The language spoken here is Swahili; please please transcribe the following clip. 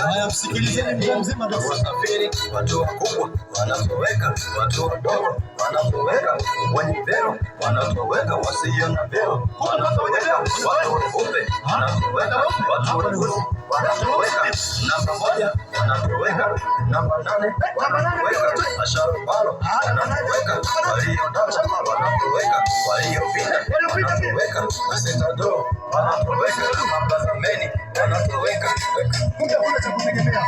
Haya, msikilizeni mzee mzima ndio wasafiri, watu wakubwa wanatoweka, watu wadogo wanatoweka, wenye vyeo wanatoweka, wasio na vyeo wanatoweka, watu weupe wanatoweka, watu weusi wanatoweka, namba 1 wanatoweka, namba 8 wanatoweka, masharubalo wanatoweka, waliodasha wanatoweka, waliopita wanatoweka, masetado wanatoweka, mabazameni wanatoweka. Kumbe kuna cha kutegemea.